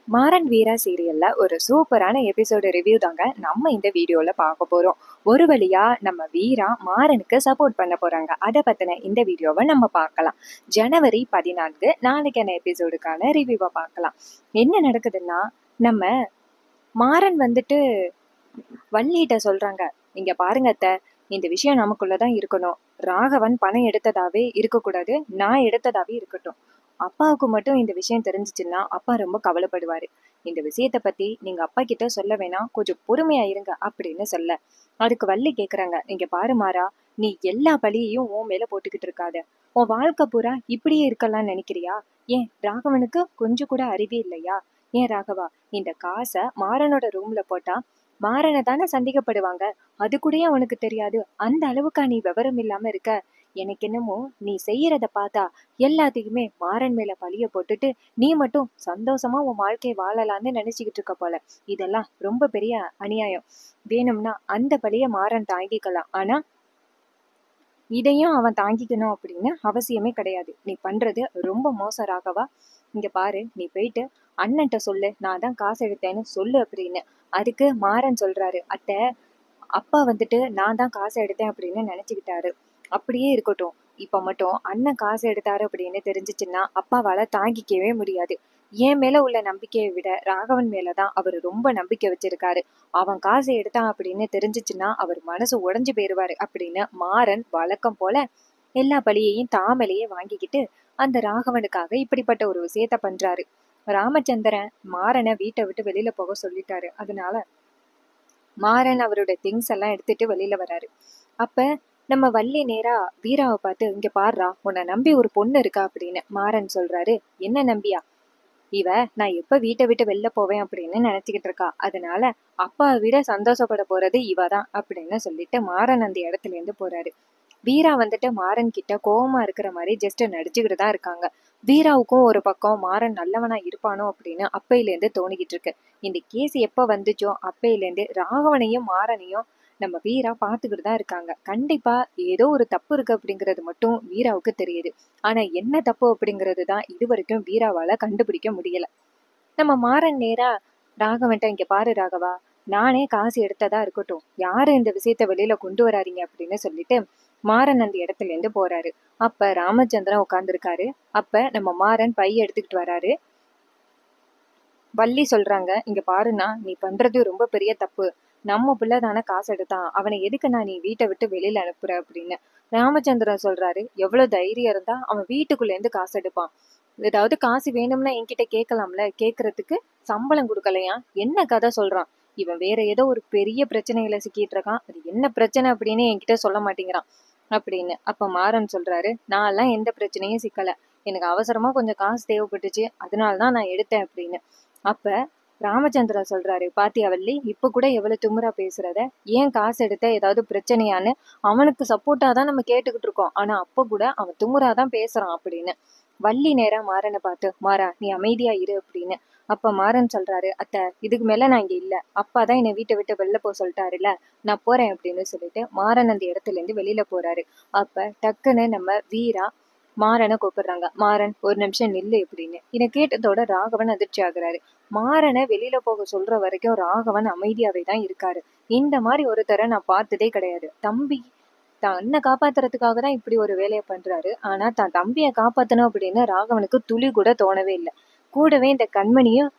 மாறன் வீரா சீரியல்ல ஒரு சூப்பரான எபிசோடு ரிவ்யூ தாங்க நம்ம இந்த வீடியோல பார்க்க போறோம். ஒரு வழியா நம்ம வீரா மாறனுக்கு சப்போர்ட் பண்ண போறாங்க. அதை பத்தின இந்த வீடியோவை நம்ம பார்க்கலாம். ஜனவரி 14 நாளைக்கான எபிசோடுக்கான ரிவ்யூவை பார்க்கலாம். என்ன நடக்குதுன்னா, நம்ம மாறன் வந்துட்டு வள்ளிகிட்ட சொல்றாங்க, இங்க பாருங்க அத்தை, இந்த விஷயம் நமக்குள்ளதான் இருக்கணும். ராகவன் பணம் எடுத்ததாவே இருக்கக்கூடாது, நான் எடுத்ததாவே இருக்கட்டும். அப்பாவுக்கு மட்டும் இந்த விஷயம் தெரிஞ்சிச்சுன்னா அப்பா ரொம்ப கவலைப்படுவாரு. இந்த விஷயத்த பத்தி நீங்க அப்பா கிட்ட சொல்ல வேணாம், கொஞ்சம் பொறுமையா இருங்க அப்படின்னு சொல்ல, அதுக்கு வள்ளி கேக்குறாங்க, இங்க பாரு மாறா, நீ எல்லா பழியையும் உன் மேல போட்டுக்கிட்டு இருக்காத. உன் வாழ்க்கை பூரா இப்படியே இருக்கலாம்னு நினைக்கிறியா? ஏன் ராகவனுக்கு கொஞ்சம் கூட அறிவே இல்லையா? ஏன் ராகவா, இந்த காசை மாறனோட ரூம்ல போட்டா மாறனை தானே சந்தேகப்படுவாங்க, அது கூடயே உனக்கு தெரியாது? அந்த அளவுக்கா நீ விவரம் இல்லாம இருக்க? எனக்கு என்னமோ நீ செய்யறத பார்த்தா எல்லாத்தையுமே மாறன் மேல பழிய போட்டுட்டு நீ மட்டும் சந்தோஷமா உன் வாழ்க்கையை வாழலான்னு நினைச்சுக்கிட்டு இருக்க போல. இதெல்லாம் ரொம்ப பெரிய அநியாயம். வேணும்னா அந்த பழிய மாறன் தாங்கிக்கலாம், ஆனா இதையும் அவன் தாங்கிக்கணும் அப்படின்னு அவசியமே கிடையாது. நீ பண்றது ரொம்ப மோசம் ராகவா. இங்க பாரு, நீ போயிட்டு அண்ணன்ட்ட சொல்லு, நான் தான் காசு எடுத்தேன்னு சொல்லு அப்படின்னு. அதுக்கு மாறன் சொல்றாரு, அத்தை, அப்பா வந்துட்டு நான் தான் காசு எடுத்தேன் அப்படின்னு நினைச்சுக்கிட்டாரு. அப்படியே இருக்கட்டும், இப்ப மட்டும் அண்ணன் காசு எடுத்தாரு அப்படின்னு தெரிஞ்சிச்சுன்னா அப்பாவால தாங்கிக்கவே முடியாது. என் மேல உள்ள நம்பிக்கையை விட ராகவன் மேலதான் அவர் ரொம்ப நம்பிக்கை வச்சிருக்காரு. அவன் காசை எடுத்தான் அப்படின்னு தெரிஞ்சிச்சுன்னா அவர் மனசு உடைஞ்சு போயிருவாரு அப்படின்னு மாறன் வழக்கம் போல எல்லா பழியையும் தாமலையே வாங்கிக்கிட்டு அந்த ராகவனுக்காக இப்படிப்பட்ட ஒரு விஷயத்த பண்றாரு. ராமச்சந்திரன் மாறனை வீட்டை விட்டு வெளியில போக சொல்லிட்டாரு. அதனால மாறன் அவரோட திங்ஸ் எல்லாம் எடுத்துட்டு வெளியில வராரு. அப்ப நம்ம வள்ளி நேரா வீராவை பார்த்து, இங்க பாருடா, உன்னை நம்பி ஒரு பொண்ணு இருக்கா அப்படின்னு. மாறன் சொல்றாரு, என்ன நம்பியா? இவ நான் எப்ப வீட்டை விட்டு வெளில போவேன் அப்படின்னு நினைச்சுக்கிட்டு இருக்கா. அதனால அப்பாவை விட சந்தோஷப்பட போறது இவதான் அப்படின்னு சொல்லிட்டு மாறன் அந்த இடத்துல இருந்து போறாரு. வீரா வந்துட்டு மாறன் கிட்ட கோவமா இருக்கிற மாதிரி ஜஸ்ட் நடிச்சுக்கிட்டு தான் இருக்காங்க. வீராவுக்கும் ஒரு பக்கம் மாறன் நல்லவனா இருப்பானோ அப்படின்னு அப்பையில இருந்து தோணிக்கிட்டு இருக்கு. இந்த கேஸ் எப்ப வந்துச்சோ அப்பையில இருந்து ராகவனையும் மாறனையும் நம்ம வீரா பாத்துக்கிட்டு தான் இருக்காங்க. கண்டிப்பா ஏதோ ஒரு தப்பு இருக்கு அப்படிங்கிறது மட்டும் வீராவுக்கு தெரியுது. ஆனா என்ன தப்பு அப்படிங்கிறது தான் இது வரைக்கும் வீராவால கண்டுபிடிக்க முடியல. நம்ம மாறன் நேரா ராகவன்ட்ட, இங்க பாரு ராகவா, நானே காசு எடுத்ததா இருக்கட்டும், யாரு இந்த விஷயத்த வெளியில கொண்டு வராதீங்க அப்படின்னு சொல்லிட்டு மாறன் அந்த இடத்துல இருந்து போறாரு. அப்ப ராமச்சந்திரன் உட்கார்ந்துருக்காரு. அப்ப நம்ம மாறன் பைய எடுத்துக்கிட்டு வராரு. வள்ளி சொல்றாங்க, இங்க பாருண்ணா, நீ பண்றது ரொம்ப பெரிய தப்பு. நம்ம பிள்ளை தானே காசு எடுத்தான், அவனை எதுக்குண்ணா நீ வீட்டை விட்டு வெளியில அனுப்புற அப்படின்னு. ராமச்சந்திரன் சொல்றாரு, எவ்வளவு தைரியம் இருந்தா அவன் வீட்டுக்குள்ள இருந்து காசு எடுப்பான்? ஏதாவது காசு வேணும்னா என்கிட்ட கேட்கலாம்ல, கேட்கறதுக்கு சம்பளம் கொடுக்கலையா? என்ன கதை சொல்றான் இவன்? வேற ஏதோ ஒரு பெரிய பிரச்சனையில சிக்கிட்டு இருக்கான், அது என்ன பிரச்சனை அப்படின்னு என்கிட்ட சொல்ல மாட்டேங்கிறான் அப்படின்னு. அப்ப மாறன் சொல்றாரு, நான் எல்லாம் எந்த பிரச்சனையும் சிக்கல, எனக்கு அவசரமா கொஞ்சம் காசு தேவைப்பட்டுச்சு, அதனாலதான் நான் எடுத்தேன் அப்படின்னு. அப்ப ராமச்சந்திரன் சொல்றாரு, பாத்தியா வள்ளி, இப்ப கூட எவ்வளவு திமிரா பேசுறத, ஏன் காசு எடுத்த ஏதாவது பிரச்சனையான்னு அவனுக்கு சப்போர்ட்டா தான் நம்ம கேட்டுக்கிட்டு இருக்கோம், ஆனா அப்ப கூட அவன் திமிராதான் பேசுறான் அப்படின்னு. வள்ளி நேரா மாறனை பார்த்து, மாறா நீ அமைதியா இரு அப்படின்னு. அப்ப மாறன் சொல்றாரு, அத்தை, இதுக்கு மேல நான் இங்க இல்ல, அப்பாதான் என்னை வீட்டை விட்டு வெளில போக சொல்லிட்டாருல, நான் போறேன் அப்படின்னு சொல்லிட்டு மாறன் அந்த இடத்துல இருந்து வெளியில போறாரு. அப்ப டக்குன்னு நம்ம வீரா மாறனை கூப்பிடுறாங்க. மாறன், ஒரு நிமிஷம் நில்லு அப்படின்னு. இதை கேட்டதோட ராகவன் அதிர்ச்சி ஆகுறாரு. மாறனை வெளியில போக சொல்ற வரைக்கும் ராகவன் அமைதியாவே தான் இருக்காரு. இந்த மாதிரி ஒருத்தரை நான் பார்த்ததே கிடையாது. தம்பி தன்னை காப்பாத்துறதுக்காக தான் இப்படி ஒரு வேலையை பண்றாரு, ஆனா தான் தம்பியை காப்பாத்தணும் அப்படின்னு ராகவனுக்கு துளி கூட தோணவே இல்லை. கூடவே இந்த கண்மணியும்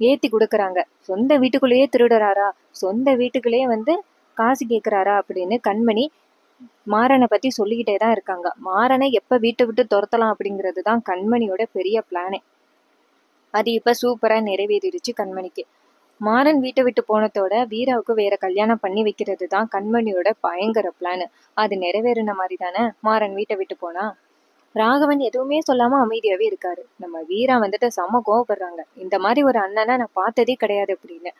ஏத்தி கொடுக்குறாங்க. சொந்த வீட்டுக்குள்ளேயே திருடுறாரா, சொந்த வீட்டுக்குள்ளேயே காசு கேக்குறாரா அப்படின்னு கண்மணி மாறனை பத்தி சொல்லிக்கிட்டே தான் இருக்காங்க. மாறனை எப்ப வீட்டை விட்டு துரத்தலாம் அப்படிங்கிறது தான் கண்மணியோட பெரிய பிளானே. அது இப்ப சூப்பரா நிறைவேறிடுச்சு கண்மணிக்கு. மாறன் வீட்டை விட்டு போனதோட வீராவுக்கு வேற கல்யாணம் பண்ணி வைக்கிறது தான் கண்மணியோட பயங்கர பிளான். அது நிறைவேறின மாதிரி தானே மாறன் வீட்டை விட்டு போனா. ராகவன் எதுவுமே சொல்லாம அமைதியாவே இருக்காரு. நம்ம வீரா செம கோவப்படுறாங்க, இந்த மாதிரி ஒரு அண்ணனை நான் பார்த்ததே கிடையாது அப்படின்னு.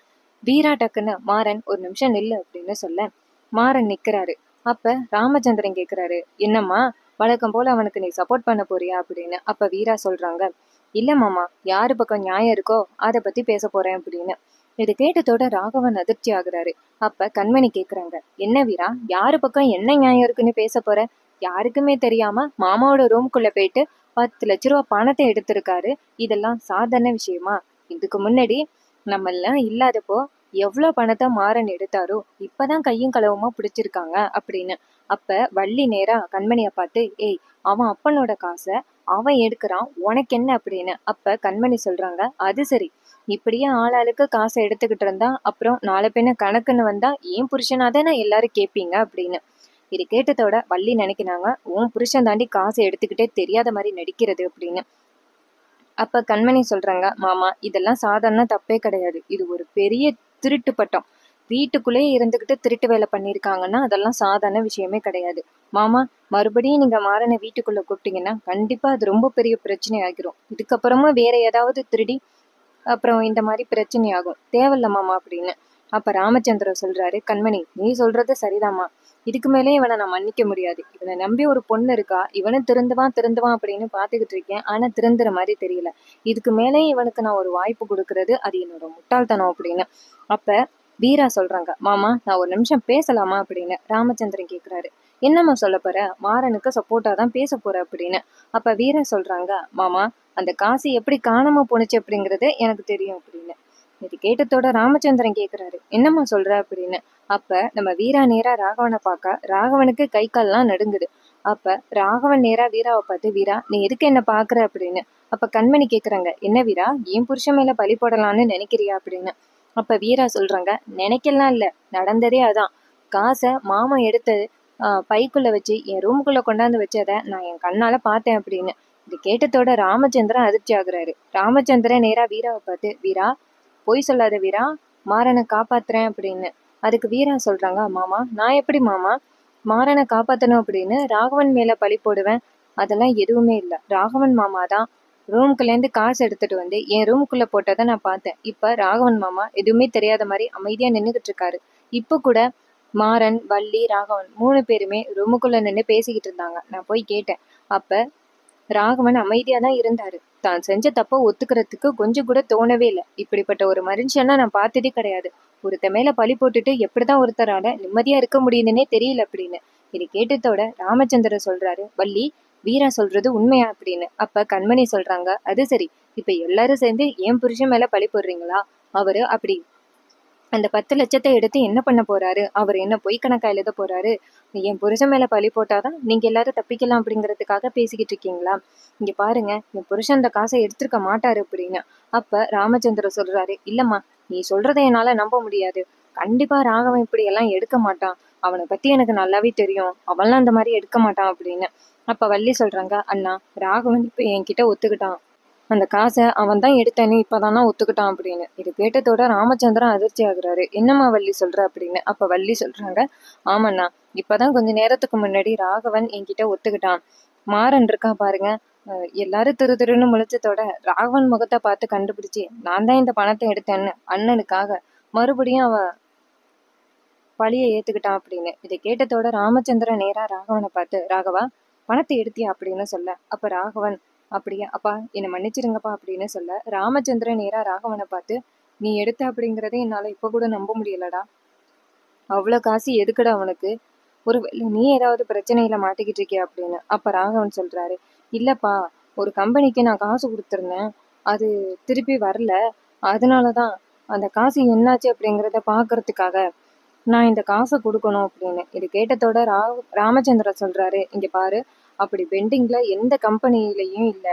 வீரா டக்குன்னு, மாறன் ஒரு நிமிஷம் நில்லு அப்படின்னு சொல்ல மாறன் நிக்கிறாரு. அப்ப ராமச்சந்திரன் கேக்குறாரு, என்னம்மா, வழக்கம் போல அவனுக்கு நீ சப்போர்ட் பண்ண போறியா அப்படின்னு. அப்ப வீரா சொல்றாங்க, இல்ல மாமா, யாரு பக்கம் நியாயம் இருக்கோ அதை பத்தி பேச போறேன் அப்படின்னு. இது கேட்டதோட ராகவன் அதிர்ச்சி ஆகுறாரு. அப்ப கண்மணி கேக்குறாங்க, என்ன வீரா, யாரு பக்கம் என்ன நியாயம் இருக்குன்னு பேச போற? யாருக்குமே தெரியாம மாமாவோட ரூம்குள்ள போயிட்டு 10 லட்ச ரூபா பணத்தை எடுத்திருக்காரு, இதெல்லாம் சாதாரண விஷயமா? இதுக்கு முன்னாடி நம்ம எல்லாம் இல்லாதப்போ எவ்வளோ பணத்தை மாறன் எடுத்தாரோ இப்பதான் கையும் களவுமா பிடிச்சிருக்காங்க அப்படின்னு. அப்ப வள்ளி நேரா கண்மணியை பார்த்து, ஏய், அவன் அப்பனோட காசை அவன் எடுக்கிறான், உனக்கு என்ன அப்படின்னு. அப்ப கண்மணி சொல்றாங்க, அது சரி, இப்படியே ஆளாளுக்கு காசை எடுத்துக்கிட்டு இருந்தா அப்புறம் நாளை பின்ன கணக்குன்னு வந்தா ஏன் புருஷனாதானே எல்லாரும் கேட்பீங்க அப்படின்னு. இது கேட்டதோட வள்ளி நினைக்கிறாங்க, உன் புருஷன் தாண்டி காசை எடுத்துக்கிட்டே தெரியாத மாதிரி நடிக்கிறது அப்படின்னு. அப்ப கண்மணி சொல்றாங்க, மாமா, இதெல்லாம் சாதாரண தப்பே கிடையாது, இது ஒரு பெரிய திருட்டு பட்டம். வீட்டுக்குள்ளேயே இருந்துகிட்டு திருட்டு வேலை பண்ணியிருக்காங்கன்னா அதெல்லாம் சாதாரண விஷயமே கிடையாது. மாமா, மறுபடியும் நீங்க மாறனை வீட்டுக்குள்ள கூப்பிட்டீங்கன்னா கண்டிப்பா அது ரொம்ப பெரிய பிரச்சனை ஆகிரும். இதுக்கப்புறமா வேற ஏதாவது திருடி அப்புறம் இந்த மாதிரி பிரச்சனை ஆகும், தேவையில்ல மாமா அப்படின்னு. அப்ப ராமச்சந்திரன் சொல்றாரு, கண்மணி, நீ சொல்றது சரிதாம்மா, இதுக்கு மேலே இவனை நான் மன்னிக்க முடியாது. இவனை நம்பி ஒரு பொண்ணு இருக்கா, இவனும் திருந்துவான் அப்படின்னு பாத்துக்கிட்டு இருக்கேன், ஆனா திருந்துற மாதிரி தெரியல. இதுக்கு மேலே இவனுக்கு நான் ஒரு வாய்ப்பு கொடுக்கறது அது என்னோட முட்டாள்தனம் அப்படின்னு. அப்ப வீரா சொல்றாங்க, மாமா, நான் ஒரு நிமிஷம் பேசலாமா அப்படின்னு. ராமச்சந்திரன் கேக்குறாரு, என்னம்மா சொல்ல போற, மாறனுக்கு சப்போர்ட்டா தான் பேச போற அப்படின்னு. அப்ப வீரா சொல்றாங்க, மாமா, அந்த காசு எப்படி காணாம போனுச்சு அப்படிங்கிறது எனக்கு தெரியும் அப்படின்னு. இது கேட்டதோட ராமச்சந்திரன் கேக்குறாரு, என்னம்மா சொல்ற அப்படின்னு. அப்ப நம்ம வீரா நேரா ராகவனை பார்க்க ராகவனுக்கு கை கால்லாம் நடுங்குது. அப்ப ராகவன் நேரா வீராவை பார்த்து, வீரா, நீ எதுக்கு என்ன பாக்குற அப்படின்னு. அப்ப கண்மணி கேக்குறாங்க, என்ன வீரா, என் புருஷன் மேல பழி போடலான்னு நினைக்கிறியா அப்படின்னு. அப்ப வீரா சொல்றாங்க, நினைக்கலாம் இல்ல, நடந்ததே அதான். காசை மாமா எடுத்து பைக்குள்ள வச்சு என் ரூமுக்குள்ள கொண்டாந்து வச்சத நான் என் கண்ணால பார்த்தேன் அப்படின்னு. இது கேட்டதோட ராமச்சந்திரன் அதிர்ச்சி ஆகுறாரு. ராமச்சந்திரன் நேரா வீராவை பார்த்து, வீரா, பொய் சொல்லாத வீரா, மாறனை காப்பாத்துறேன் அப்படின்னு. அதுக்கு வீரா சொல்றாங்க, மாமா, நான் எப்படி மாமா மாறனை காப்பாத்தணும் அப்படின்னு ராகவன் மேல பழி போடுவேன், அதெல்லாம் எதுவுமே இல்லை. ராகவன் மாமா தான் ரூமுக்குள்ள இருந்து காசு எடுத்துட்டு வந்து என் ரூமுக்குள்ள போட்டதை நான் பார்த்தேன். இப்ப ராகவன் மாமா எதுவுமே தெரியாத மாதிரி அமைதியா நின்னுகிட்டு இருக்காரு. இப்ப கூட மாறன், வள்ளி, ராகவன் 3 பேருமே ரூமுக்குள்ள நின்று பேசிக்கிட்டு இருந்தாங்க. நான் போய் கேட்டேன். அப்ப ராகவன் அமைதியா தான் இருந்தாரு. தான் செஞ்ச தப்ப ஒத்துக்கிறதுக்கு கொஞ்சம் கூட தோணவே இல்லை. இப்படிப்பட்ட ஒரு மனுஷனா நான் பார்த்ததே கிடையாது. ஒருத்த மேல பழி போட்டுட்டு எப்படிதான் ஒருத்தரால நிம்மதியா இருக்க முடியுதுன்னே தெரியல அப்படின்னு. இது கேட்டதோட ராமச்சந்திரன் சொல்றாரு, வள்ளி, வீரா சொல்றது உண்மையா அப்படின்னு. அப்ப கண்மணி சொல்றாங்க, அது சரி, இப்ப எல்லாரும் சேர்ந்து என் புருஷன் மேல பழி போடுறீங்களா? அவரு அப்படி அந்த 10 லட்சத்தை எடுத்து என்ன பண்ண போறாரு? அவர் என்ன பொய் கணக்கா எழுத போறாரு? என் புருஷன் மேல பழி போட்டாதான் நீங்க எல்லாரும் தப்பிக்கலாம் அப்படிங்கிறதுக்காக பேசிக்கிட்டு இருக்கீங்களா? இங்க பாருங்க, என் புருஷன் அந்த காசை எடுத்திருக்க மாட்டாரு அப்படின்னு. அப்ப ராமச்சந்திரன் சொல்றாரு, இல்லம்மா, நீ சொல்றதை என்னால நம்ப முடியாது. கண்டிப்பா ராகவன் இப்படி எல்லாம் எடுக்க மாட்டான். அவனை பத்தி எனக்கு நல்லாவே தெரியும், அவன்லாம் அந்த மாதிரி எடுக்க மாட்டான் அப்படின்னு. அப்ப வள்ளி சொல்றாங்க, அண்ணா, ராகவன் இப்ப என்கிட்ட ஒத்துக்கிட்டான், அந்த காசை அவன் தான் எடுத்தேன்னு இப்பதானா ஒத்துக்கிட்டான் அப்படின்னு. இது கேட்டதோட ராமச்சந்திரன் அதிர்ச்சி ஆகுறாரு. என்னம்மா வள்ளி சொல்ற அப்படின்னு. அப்ப வள்ளி சொல்றாங்க, ஆமண்ணா, இப்பதான் கொஞ்ச நேரத்துக்கு முன்னாடி ராகவன் என்கிட்ட ஒத்துக்கிட்டான். மாறன் இருக்கா பாருங்க, எல்லாரும் திரு திருன்னு முழிச்சதோட ராகவன் முகத்தை பார்த்து கண்டுபிடிச்சு நான் தான் இந்த பணத்தை எடுத்தேன்னு அண்ணனுக்காக மறுபடியும் அவன் பழியை ஏத்துக்கிட்டான் அப்படின்னு. இதை கேட்டதோட ராமச்சந்திரன் நேரா ராகவனை பார்த்து, ராகவா, பணத்தை எடுத்தியா அப்படின்னு சொல்ல. அப்ப ராகவன், அப்படியே அப்பா, என்னை மன்னிச்சிருங்கப்பா அப்படின்னு சொல்ல. ராமச்சந்திரன் நேரா ராகவனை பார்த்து, நீ எடுத்த அப்படிங்கிறதே என்னால இப்ப கூட நம்ப முடியலடா. அவ்வளவு காசு எதுக்குடா அவனுக்கு? ஒருவேளை நீ ஏதாவது பிரச்சனையில மாட்டிக்கிட்டு இருக்கியா அப்படின்னு. அப்ப ராகவன் சொல்றாரு, இல்லப்பா, ஒரு கம்பெனிக்கு நான் காசு கொடுத்துருந்தேன், அது திருப்பி வரல, அதனாலதான் அந்த காசு என்னாச்சு அப்படிங்கிறத பாக்குறதுக்காக நான் இந்த காசை கொடுக்கணும் அப்படின்னு. இது கேட்டதோட ராமச்சந்திரன் சொல்றாரு, இங்க பாரு, அப்படி பெண்டிங்ல எந்த கம்பெனிலையும் இல்ல,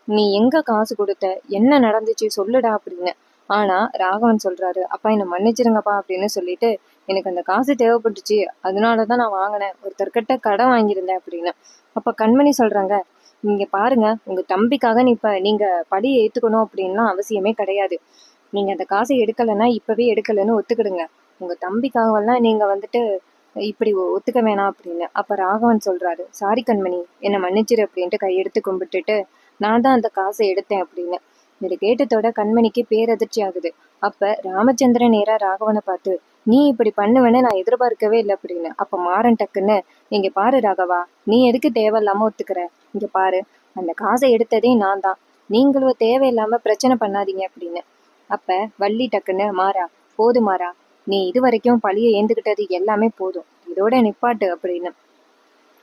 நீ எங்க காசு கொடுத்த, என்ன நடந்துச்சு சொல்லுடா அப்படின்னு. ஆனா ராகவன் சொல்றாரு, அப்பா, என்னை மன்னிச்சிருங்கப்பா அப்படின்னு சொல்லிட்டு, எனக்கு அந்த காசு தேவைப்பட்டுச்சு, அதனாலதான் நான் வாங்கினேன், ஒருத்தர்கிட்ட கடன் வாங்கியிருந்தேன் அப்படின்னு. அப்ப கண்மணி சொல்றாங்க, நீங்க பாருங்க, உங்க தம்பிக்காக நீங்க பழியை ஏத்துக்கணும் அப்படின்லாம் அவசியமே கிடையாது. நீங்க அந்த காசை எடுக்கலைன்னா இப்பவே எடுக்கலைன்னு ஒத்துக்கிடுங்க. உங்க தம்பிக்காகவெல்லாம் நீங்க வந்துட்டு இப்படி ஒத்துக்க வேணாம் அப்படின்னு. அப்ப ராகவன் சொல்றாரு, சாரி கண்மணி, என்னை மன்னிச்சிரு அப்படின்ட்டு கையெடுத்து கும்பிட்டுட்டு, நான் தான் அந்த காசை எடுத்தேன் அப்படின்னு. இதை கேட்டதோட கண்மணிக்கு பேரதிர்ச்சி ஆகுது. அப்ப ராமச்சந்திரன் நேரா ராகவனை பார்த்து, நீ இப்படி பண்ணுவேன்னு நான் எதிர்பார்க்கவே இல்லை அப்படின்னு. அப்ப மாறன் டக்குன்னு, இங்க பாரு ராகவா, நீ எதுக்கு தேவையில்லாம ஒத்துக்கிற? இங்க பாரு, அந்த காசை எடுத்ததே நான் தான், நீங்களும் தேவையில்லாம பிரச்சனை பண்ணாதீங்க அப்படின்னு. அப்ப வள்ளி டக்குன்னு, மாறா, போதும் மாறா, நீ இது வரைக்கும் பழிய ஏந்துகிட்டது எல்லாமே போதும், இதோட நிப்பாட்டு அப்படின்னு.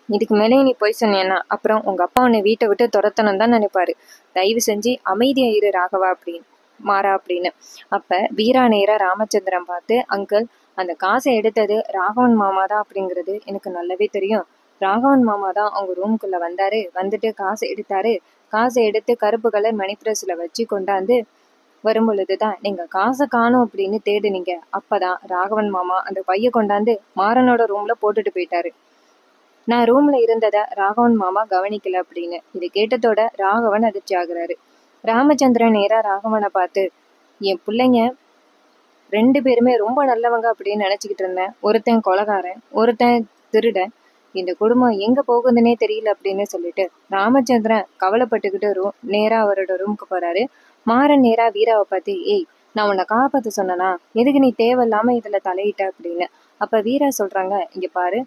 இதுக்கு மேலே நீ போய் சொன்னேன்னா அப்புறம் உங்க அப்பா உன்னை வீட்டை விட்டு துரத்தணும் தான் நினைப்பாரு. தயவு செஞ்சு அமைதியா இரு ராகவா அப்படின்னு. மாறா அப்படின்னு. அப்ப வீரா நேரா ராமச்சந்திரன் பார்த்து, அங்கிள், அந்த காசை எடுத்தது ராகவன் மாமா தான் அப்படிங்கிறது எனக்கு நல்லாவே தெரியும். ராகவன் மாமா தான் அவங்க ரூம்குள்ள வந்தாரு, வந்துட்டு காசை எடுத்தாரு. காசை எடுத்து கருப்பு கலர் மணி பிரஸ்ல வச்சு கொண்டாந்து வரும் பொழுதுதான் நீங்க காசை காணும் அப்படின்னு தேடுனீங்க. அப்பதான் ராகவன் மாமா அந்த பைய கொண்டாந்து மாறனோட ரூம்ல போட்டுட்டு போயிட்டாரு. நான் ரூம்ல இருந்தத ராகவன் மாமா கவனிக்கல அப்படின்னு. இது கேட்டதோட ராகவன் அதிர்ச்சி ஆகுறாரு. ராமச்சந்திரன் நேரா ராகவனை பார்த்து, என் பிள்ளைங்க 2 பேருமே ரொம்ப நல்லவங்க அப்படின்னு நினைச்சுக்கிட்டு இருந்தேன். ஒருத்தன் கொலைகாரன், ஒருத்தன் திருடன். இந்த குடும்பம் எங்க போகுதுன்னே தெரியல அப்படின்னு சொல்லிட்டு ராமச்சந்திரன் கவலைப்பட்டுக்கிட்டு நேரா அவரோட ரூமுக்கு போறாரு. மாறன் நேரா வீராவை பார்த்து, ஏய், நான் உன்னை காப்பாத்த சொன்னனா, எதுக்கு நீ தேவையில்லாம இதுல தலையிட்ட அப்படின்னு. அப்ப வீரா சொல்றாங்க, இங்க பாரு,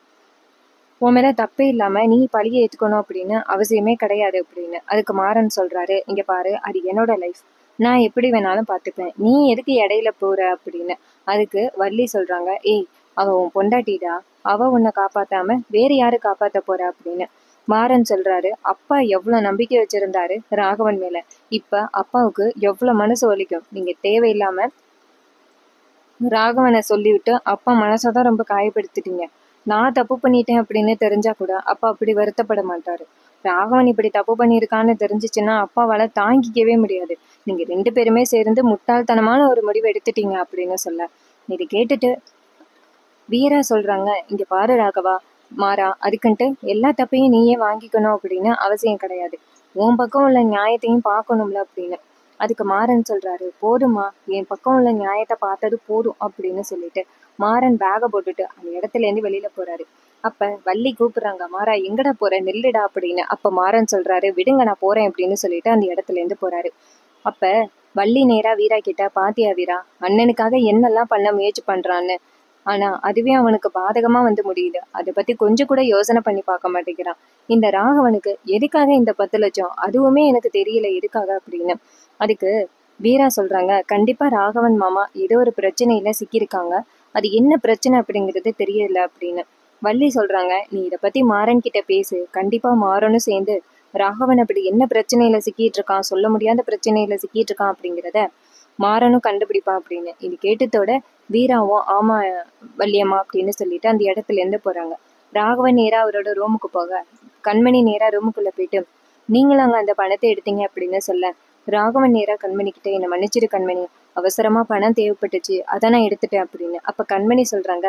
உன் மேல தப்பே இல்லாம நீ பழிய ஏத்துக்கணும் அப்படின்னு அவசியமே கிடையாது அப்படின்னு. அதுக்கு மாறன் சொல்றாரு, இங்க பாரு, அது என்னோட லைஃப், நான் எப்படி வேணாலும் பாத்துப்பேன், நீ எதுக்கு இடையில போற அப்படின்னு. அதுக்கு வள்ளி சொல்றாங்க, ஏய், அவ உன் பொண்டாட்டிடா, அவ உன்னை காப்பாத்தாம வேற யாரு காப்பாத்த போறா அப்படின்னு. மாறன் சொல்றாரு, அப்பா எவ்வளவு நம்பிக்கை வச்சிருந்தாரு ராகவன் மேல, இப்ப அப்பாவுக்கு எவ்வளவு மனசு வலிக்கும். நீங்க தேவையில்லாம ராகவனை சொல்லிவிட்டு அப்பா மனசதான் ரொம்ப காயப்படுத்திட்டீங்க. நான் தப்பு பண்ணிட்டேன் அப்படின்னு தெரிஞ்சா கூட அப்பா அப்படி வருத்தப்பட மாட்டாரு. ராகவன் இப்படி தப்பு பண்ணியிருக்கான்னு தெரிஞ்சிச்சுன்னா அப்பாவால தாங்கிக்கவே முடியாது. நீங்க 2 பேருமே சேர்ந்து முட்டாள்தனமான ஒரு முடிவு எடுத்துட்டீங்க அப்படின்னு சொல்ல, இது கேட்டுட்டு வீரா சொல்றாங்க, இங்க பாரு ராகவா, மாறா, அதுக்குன்ட்டு எல்லா தப்பையும் நீயே வாங்கிக்கணும் அப்படின்னு அவசியம் கிடையாது. உன் பக்கம் உள்ள நியாயத்தையும் பார்க்கணும்ல அப்படின்னு. அதுக்கு மாறன் சொல்றாரு, போதுமா, என் பக்கம் உள்ள நியாயத்தை பார்த்தது போதும் அப்படின்னு சொல்லிட்டு மாறன் பேக போட்டுட்டு அந்த இடத்துல இருந்து வெளியில போறாரு. அப்ப வள்ளி கூப்பிடுறாங்க, மாறா, எங்கடா போற, நில்லுடா அப்படின்னு. அப்ப மாறன் சொல்றாரு, விடுங்க, நான் போறேன் அப்படின்னு சொல்லிட்டு அந்த இடத்துல இருந்து போறாரு. அப்ப வள்ளி நேரா வீரா கிட்ட, பாத்தியா வீரா, அண்ணனுக்காக என்னெல்லாம் பண்ண முயற்சி பண்றான்னு, ஆனா அதுவே அவனுக்கு பாதகமா வந்து முடியுது. அதை பத்தி கொஞ்சம் கூட யோசனை பண்ணி பார்க்க மாட்டேங்கிறான். இந்த ராகவனுக்கு எதுக்காக இந்த 10 லட்சம், அதுவுமே எனக்கு தெரியல எதுக்காக அப்படின்னு. அதுக்கு வீரா சொல்றாங்க, கண்டிப்பா ராகவன் மாமா ஏதோ ஒரு பிரச்சனையில சிக்கியிருக்காங்க, அது என்ன பிரச்சனை அப்படிங்கிறது தெரியல அப்படின்னு. வள்ளி சொல்றாங்க, நீ இதை பத்தி மாறன் கிட்ட பேசு, கண்டிப்பா மாறனும் சேர்ந்து ராகவன் அப்படி என்ன பிரச்சனையில சிக்கிட்டு இருக்கான், சொல்ல முடியாத பிரச்சனையில சிக்கிட்டு இருக்கான் அப்படிங்கிறத மாறனும் கண்டுபிடிப்பா அப்படின்னு. இது கேட்டதோட வீராவும், ஆமா வள்ளியம்மா அப்படின்னு சொல்லிட்டு அந்த இடத்துல இருந்து போறாங்க. ராகவன் நேரா அவரோட ரூமுக்கு போக, கண்மணி நேரா ரூமுக்குள்ள போயிட்டு, நீங்களும் அங்க அந்த பணத்தை எடுத்தீங்க அப்படின்னு சொல்ல, ராகவன் நேரா கண்மணி கிட்ட, என்னை மன்னிச்சிரு கண்மணி, அவசரமா பணம் தேவைப்பட்டுச்சு, அதான் நான் எடுத்துட்டேன் அப்படின்னு. அப்ப கண்மணி சொல்றாங்க,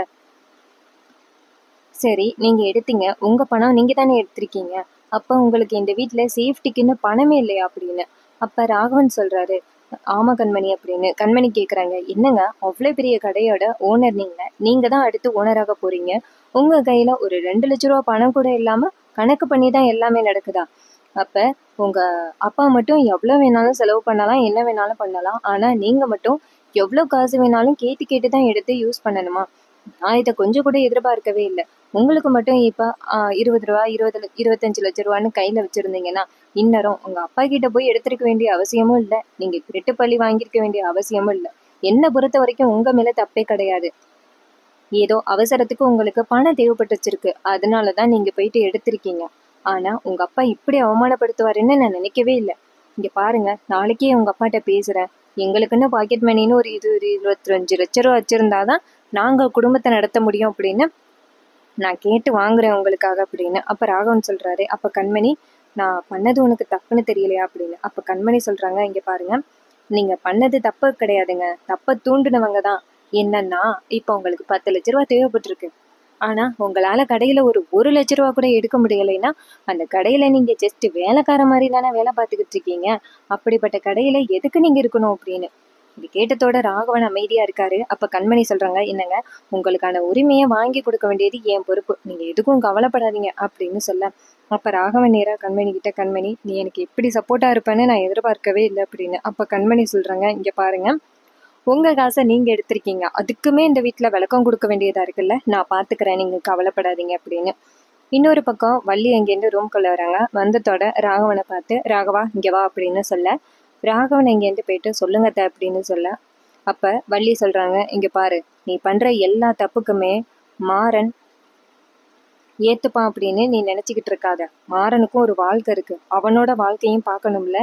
சரி, நீங்க எடுத்தீங்க, உங்க பணம் நீங்க தானே எடுத்திருக்கீங்க, அப்ப உங்களுக்கு இந்த வீட்டுல சேஃப்டிக்குன்னு பணமே இல்லையா அப்படின்னு. அப்ப ராகவன் சொல்றாரு, ஆமா கண்மணி அப்படின்னு. கண்மணி கேக்குறாங்க, என்னங்க, அவ்வளவு பெரிய கடையோட ஓனர் நீங்க தான் அடுத்து ஓனராக போறீங்க, உங்க கையில ஒரு 2 லட்ச ரூபா பணம் கூட இல்லாம கணக்கு பண்ணி தான் எல்லாமே நடக்குதா? அப்ப உங்க அப்பா மட்டும் எவ்வளவு வேணாலும் செலவு பண்ணலாம், என்ன வேணாலும் பண்ணலாம், ஆனா நீங்க மட்டும் எவ்வளவு காசு வேணாலும் கேட்டு கேட்டு தான் எடுத்து யூஸ் பண்ணணுமா? நான் இதை கொஞ்சம் கூட எதிர்பார்க்கவே இல்லை. உங்களுக்கு மட்டும் இப்ப 20 ரூபா, 25 லட்ச ரூபான்னு கையில வச்சிருந்தீங்கன்னா இந்நேரம் உங்க அப்பா கிட்ட போய் எடுத்திருக்க வேண்டிய அவசியமும் இல்லை, நீங்க திருட்டு பள்ளி வாங்கியிருக்க வேண்டிய அவசியமும் இல்லை. என்னை பொறுத்த வரைக்கும் உங்க மேல தப்பே கிடையாது. ஏதோ அவசரத்துக்கு உங்களுக்கு பணம் தேவைப்பட்டுச்சிருக்கு, அதனாலதான் நீங்க போயிட்டு எடுத்திருக்கீங்க. ஆனா உங்க அப்பா இப்படி அவமானப்படுத்துவாருன்னு நான் நினைக்கவே இல்லை. இங்க பாருங்க, நாளைக்கே உங்க அப்பாட்ட பேசுறேன். எங்களுக்குன்னு பாக்கெட் மணின்னு ஒரு 25 லட்ச ரூபா வச்சிருந்தாதான் நாங்க குடும்பத்தை நடத்த முடியும் அப்படின்னு நான் கேட்டு வாங்குறேன் உங்களுக்காக அப்படின்னு. அப்ப ராகவன் சொல்றாரு, அப்ப கண்மணி, நான் பண்ணது உனக்கு தப்புன்னு தெரியலையா அப்படின்னு. அப்ப கண்மணி சொல்றாங்க, இங்க பாருங்க, நீங்க பண்ணது தப்பு கிடையாதுங்க, தப்ப தூண்டுனவங்க தான். என்னன்னா, இப்ப உங்களுக்கு 10 லட்ச ரூபா தேவைப்பட்டிருக்கு, ஆனா உங்களால கடையில ஒரு லட்ச ரூபா கூட எடுக்க முடியலைன்னா அந்த கடையில நீங்க ஜஸ்ட் வேலைக்கார மாதிரி தானே வேலை பார்த்துக்கிட்டு இருக்கீங்க, அப்படிப்பட்ட கடையில எதுக்கு நீங்க இருக்கணும் அப்படின்னு. இது கேட்டதோட ராகவன் அமைதியா இருக்காரு. அப்ப கண்மணி சொல்றாங்க, என்னங்க, உங்களுக்கான உரிமையை வாங்கி கொடுக்க வேண்டியது என் பொறுப்பு, நீங்க எதுக்கும் கவலைப்படாதீங்க அப்படின்னு சொல்ல, அப்ப ராகவன் நேரா கண்மணி கிட்ட, கண்மணி, நீ எனக்கு எப்படி சப்போர்ட்டா இருப்பேன்னு நான் எதிர்பார்க்கவே இல்லை அப்படின்னு. அப்ப கண்மணி சொல்றாங்க, இங்க பாருங்க, உங்க காசை நீங்க எடுத்திருக்கீங்க, அதுக்குமே இந்த வீட்டுல விளக்கம் கொடுக்க வேண்டியதா இருக்குல்ல, நான் பாத்துக்கிறேன், நீங்க கவலைப்படாதீங்க அப்படின்னு. இன்னொரு பக்கம் வள்ளி அங்கேருந்து ரூம்குள்ள வராங்க. வந்ததோட ராகவனை பார்த்து, ராகவா இங்க வா அப்படின்னு சொல்ல, ராகவன் இங்கேருந்து போயிட்டு, சொல்லுங்க அத்தை அப்படின்னு சொல்ல, அப்ப வள்ளி சொல்றாங்க, இங்க பாரு, நீ பண்ற எல்லா தப்புக்குமே மாறன் ஏத்துப்பான் அப்படின்னு நீ நினைச்சுக்கிட்டு இருக்காத. மாறனுக்கும் ஒரு வாழ்க்கை இருக்கு, அவனோட வாழ்க்கையும் பார்க்கணும்ல.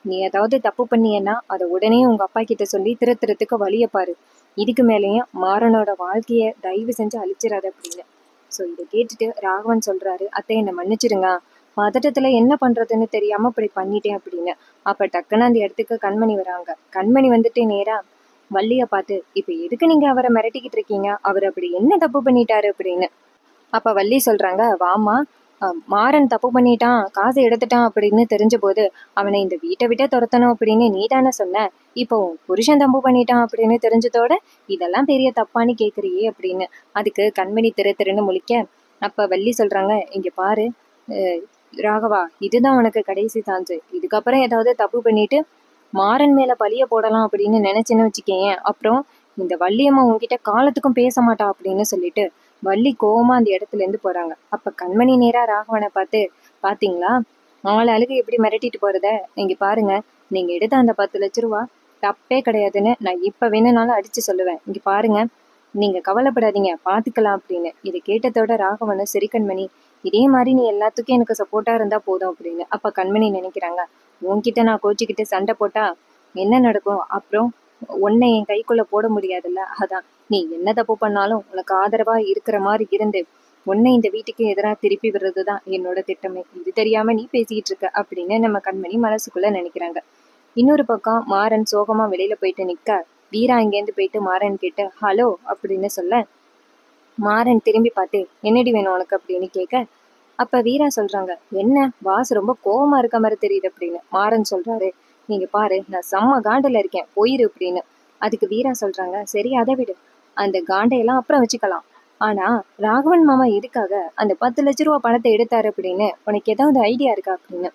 நீ ஏதாவது தப்பு பண்ணியன்னா அதை உடனே உங்க அப்பா கிட்ட சொல்லி திருத்துறதுக்கு வழியை பாரு. இதுக்கு மேலேயும் மாறனோட வாழ்க்கைய தயவு செஞ்சு அழிச்சிடாத அப்படின்னு. ஸோ இதை கேட்டுட்டு ராகவன் சொல்றாரு, அத்தை என்னை மன்னிச்சிடுங்க, பதட்டத்துல என்ன பண்றதுன்னு தெரியாம இப்படி பண்ணிட்டேன் அப்படின்னு. அப்ப டக்குன்னு அந்த இடத்துக்கு கண்மணி வராங்க. கண்மணி வந்துட்டு நேரா வள்ளிய பார்த்து, இப்ப எதுக்கு நீங்க அவரை மிரட்டிக்கிட்டு இருக்கீங்க, அவர் அப்படி என்ன தப்பு பண்ணிட்டாரு அப்படின்னு. அப்ப வள்ளி சொல்றாங்க, வாமா, மாறன் தப்பு பண்ணிட்டான், காசை எடுத்துட்டான் அப்படின்னு தெரிஞ்ச போது அவனை இந்த வீட்டை விட்டே துரத்தணும் அப்படின்னு நீ தானே சொன்ன. இப்போ புருஷன் தப்பு பண்ணிட்டான் அப்படின்னு தெரிஞ்சதோட இதெல்லாம் பெரிய தப்பான்னு கேக்குறியே அப்படின்னு. அதுக்கு கண்மணி திரு திருன்னு முழிக்க, அப்ப வள்ளி சொல்றாங்க, இங்க பாரு ராகவா, இதுதான் உனக்கு கடைசி சான்ஸ். இதுக்கப்புறம் ஏதாவது தப்பு பண்ணிட்டு மாறன் மேல பழிய போடலாம் அப்படின்னு நினைச்சேன்னு வச்சுக்கேன், அப்புறம் இந்த வள்ளியம்மா உன்கிட்ட காலத்துக்கும் பேச மாட்டா அப்படின்னு சொல்லிட்டு வள்ளி கோவமா அந்த இடத்துல இருந்து போறாங்க. அப்ப கண்மணி நேரா ராகவனை பார்த்து, பாத்தீங்களா ஆள் அழுகு எப்படி மிரட்டிட்டு போறத, நீங்க பாருங்க, நீங்க எடுத்த அந்த 10 லட்ச ரூபா தப்பே கிடையாதுன்னு நான் இப்ப வேணும்னாலும் அடிச்சு சொல்லுவேன். இங்க பாருங்க, நீங்க கவலைப்படாதீங்க, பாத்துக்கலாம் அப்படின்னு. இதை கேட்டதோட ராகவனை, சரி கண்மணி, இதே மாதிரி நீ எல்லாத்துக்கும் எனக்கு சப்போர்ட்டா இருந்தா போதும் அப்படின்னு. அப்ப கண்மணி நினைக்கிறாங்க, உன்கிட்ட நான் கோச்சிக்கிட்டு சண்டை போட்டா என்ன நடக்கும், அப்புறம் உன்னை என் கைக்குள்ள போட முடியாதுல்ல, அதான் நீ என்ன தப்பு பண்ணாலும் உனக்கு ஆதரவா இருக்கிற மாதிரி இருந்து உன்னை இந்த வீட்டுக்கு எதிராக திருப்பி விடுறதுதான் என்னோட திட்டமே. இது தெரியாம நீ பேசிக்கிட்டு இருக்க அப்படின்னு நம்ம கண்மணி மனசுக்குள்ள நினைக்கிறாங்க. இன்னொரு பக்கம் மாறன் சோகமா வெளியில போயிட்டு நிக்க, வீரா இங்கேருந்து போயிட்டு மாறன் கிட்ட ஹலோ அப்படின்னு சொல்ல, மாறன் திரும்பி பார்த்து என்னடி வேணும் உனக்கு அப்படின்னு கேட்க, அப்ப வீரா சொல்றாங்க, என்ன பாஸ் ரொம்ப கோவமா இருக்க மாதிரி தெரியுது அப்படின்னு. மாறன் சொல்றாரு, நீங்க பாரு, நான் செம்ம காண்டில் இருக்கேன், போயிரு அப்படின்னு. அதுக்கு வீரா சொல்றாங்க, சரி அதை விடு, அந்த காண்டையெல்லாம் அப்புறம் வச்சுக்கலாம். ஆனா ராகவன் மாமா எதுக்காக அந்த 10 லட்ச ரூபா பணத்தை எடுத்தாரு அப்படின்னு உனக்கு ஏதாவது ஐடியா இருக்கா அப்படின்னு.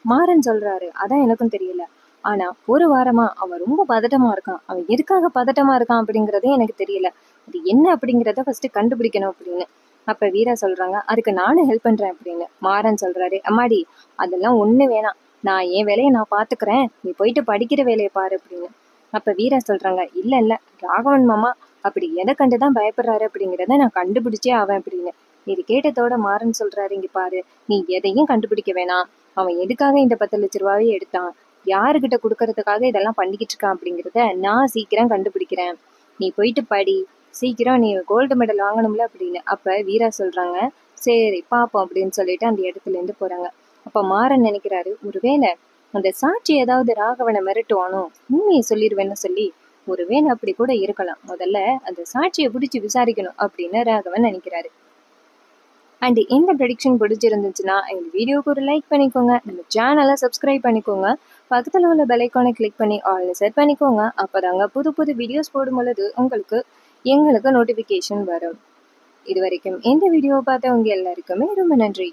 மாறன் சொல்றாரு, அதான் எனக்கும் தெரியல, ஆனா ஒரு வாரமா அவன் ரொம்ப பதட்டமா இருக்கான், அவன் எதுக்காக பதட்டமா இருக்கான் அப்படிங்கறதே எனக்கு தெரியல, அது என்ன அப்படிங்கிறத ஃபர்ஸ்ட் கண்டுபிடிக்கணும் அப்படின்னு. அப்ப வீரா சொல்றாங்க, அதுக்கு நானும் ஹெல்ப் பண்றேன் அப்படின்னு. மாறன் சொல்றாரு, அம்மாடி அதெல்லாம் ஒண்ணு வேணாம், நான் என் வேலையை நான் பாத்துக்கிறேன், நீ போயிட்டு படிக்கிற வேலையை பாரு அப்படின்னு. அப்ப வீரா சொல்றாங்க, இல்ல இல்ல, ராகவன் மாமா அப்படி எதை கண்டுதான் பயப்படுறாரு அப்படிங்கிறத நான் கண்டுபிடிச்சே ஆவேன் அப்படின்னு. இது கேட்டதோட மாறன் சொல்றாரு, இங்க பாரு, நீ எதையும் கண்டுபிடிக்க வேணாம், அவன் எதுக்காக இந்த 10 லட்ச ரூபாவே எடுத்தான், யாருக்கிட்ட கொடுக்கறதுக்காக இதெல்லாம் பண்ணிக்கிட்டு இருக்கான் அப்படிங்கிறத நான் சீக்கிரம் கண்டுபிடிக்கிறேன், நீ போயிட்டு படி, சீக்கிரம் நீ கோல்டு மெடல் வாங்கணும்ல அப்படின்னு. அப்ப வீரா சொல்றாங்க, சரி பாப்போம் அப்படின்னு சொல்லிட்டு அந்த இடத்துல இருந்து போறாங்க. அப்ப மாறன் நினைக்கிறாரு, ஒருவேளை அந்த சாட்சி ஏதாவது ராகவனை மிரட்டுவானோ, உண்மையை சொல்லிடுவேன்னு சொல்லி, ஒருவேளை அப்படி கூட இருக்கலாம், முதல்ல அந்த சாட்சியை பிடிச்சி விசாரிக்கணும் அப்படின்னு ராகவன் நினைக்கிறாரு. அண்ட் இந்த ப்ரெடிக்ஷன் பிடிச்சிருந்துச்சுன்னா எங்கள் வீடியோக்கு ஒரு லைக் பண்ணிக்கோங்க, நம்ம சேனலை சப்ஸ்கிரைப் பண்ணிக்கோங்க, பக்கத்தில் உள்ள பெல் ஐக்கானை கிளிக் பண்ணி ஆல்னு செட் பண்ணிக்கோங்க. அப்போதாங்க புது புது வீடியோஸ் போடும் பொழுது எங்களுக்கு நோட்டிஃபிகேஷன் வரும். இது வரைக்கும் இந்த வீடியோவை பார்த்த உங்க எல்லாருக்குமே ரொம்ப நன்றி.